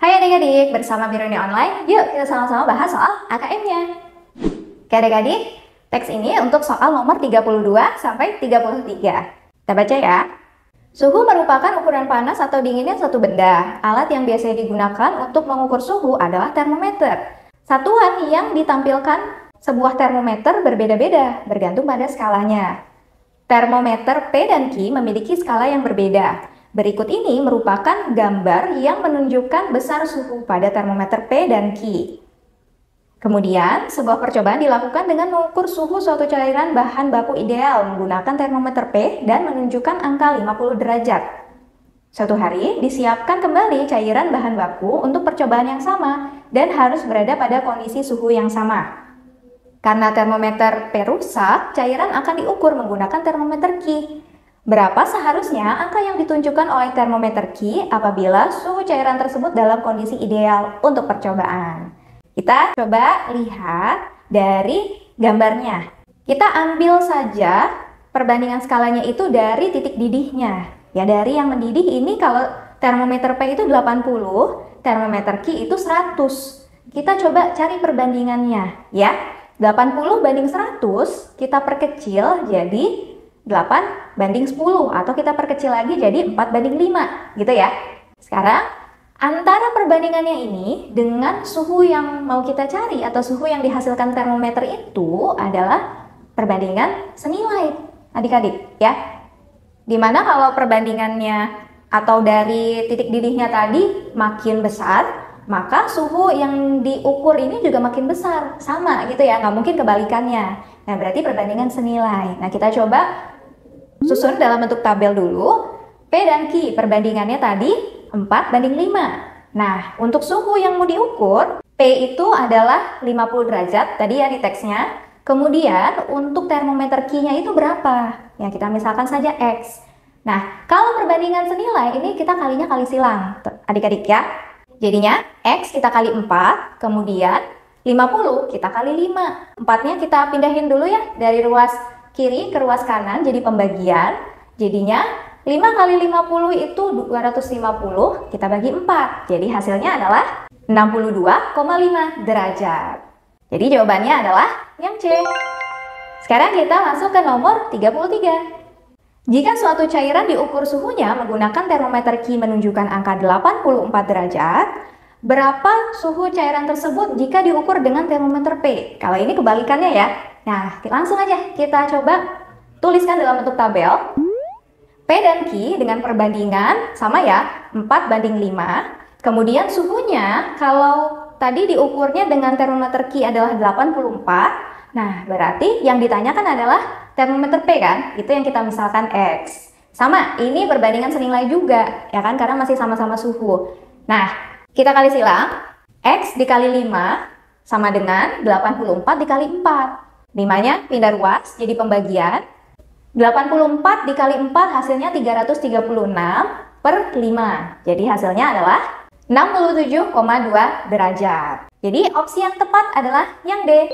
Hai adik-adik, bersama Biruni Online, yuk kita sama-sama bahas soal AKM-nya. Oke adik-adik, teks ini untuk soal nomor 32 sampai 33. Kita baca ya. Suhu merupakan ukuran panas atau dinginnya suatu benda. Alat yang biasa digunakan untuk mengukur suhu adalah termometer. Satuan yang ditampilkan sebuah termometer berbeda-beda, bergantung pada skalanya. Termometer P dan Q memiliki skala yang berbeda. Berikut ini merupakan gambar yang menunjukkan besar suhu pada termometer P dan Q. Kemudian, sebuah percobaan dilakukan dengan mengukur suhu suatu cairan bahan baku ideal menggunakan termometer P dan menunjukkan angka 50 derajat. Suatu hari, disiapkan kembali cairan bahan baku untuk percobaan yang sama dan harus berada pada kondisi suhu yang sama. Karena termometer P rusak, cairan akan diukur menggunakan termometer Q. Berapa seharusnya angka yang ditunjukkan oleh termometer Q apabila suhu cairan tersebut dalam kondisi ideal untuk percobaan? Kita coba lihat dari gambarnya. Kita ambil saja perbandingan skalanya itu dari titik didihnya. Ya, dari yang mendidih ini kalau termometer P itu 80, termometer Q itu 100. Kita coba cari perbandingannya, ya. 80 banding 100 kita perkecil jadi 8 banding 10 atau kita perkecil lagi jadi 4 banding 5 gitu ya. Sekarang antara perbandingannya ini dengan suhu yang mau kita cari atau suhu yang dihasilkan termometer itu adalah perbandingan senilai adik-adik ya. Dimana kalau perbandingannya atau dari titik didihnya tadi makin besar, maka suhu yang diukur ini juga makin besar, sama gitu ya, nggak mungkin kebalikannya. Nah, berarti perbandingan senilai. Nah, kita coba susun dalam bentuk tabel dulu. P dan Q perbandingannya tadi 4 banding 5. Nah, untuk suhu yang mau diukur, P itu adalah 50 derajat, tadi ya di teksnya. Kemudian, untuk termometer Q-nya itu berapa? Ya, kita misalkan saja X. Nah, kalau perbandingan senilai, ini kita kalinya kali silang, adik-adik ya. Jadinya X kita kali 4, kemudian 50 kita kali 5. 4-nya kita pindahin dulu ya, dari ruas kiri ke ruas kanan, jadi pembagian. Jadinya 5 kali 50 itu 250, kita bagi 4. Jadi hasilnya adalah 62,5 derajat. Jadi jawabannya adalah yang C. Sekarang kita masuk ke nomor 33. Jika suatu cairan diukur suhunya menggunakan termometer Q menunjukkan angka 84 derajat, berapa suhu cairan tersebut jika diukur dengan termometer P? Kalau ini kebalikannya ya. Nah, langsung aja kita coba tuliskan dalam bentuk tabel. P dan Q dengan perbandingan sama ya, 4 banding 5. Kemudian suhunya kalau tadi diukurnya dengan termometer Q adalah 84. Nah, berarti yang ditanyakan adalah termometer P kan? Itu yang kita misalkan X. Sama, ini perbandingan senilai juga, ya kan? Karena masih sama-sama suhu. Nah, kita kali silang. X dikali 5 sama dengan 84 dikali 4. 5-nya pindah ruas, jadi pembagian. 84 dikali 4 hasilnya 336 per 5. Jadi hasilnya adalah 67,2 derajat. Jadi opsi yang tepat adalah yang D.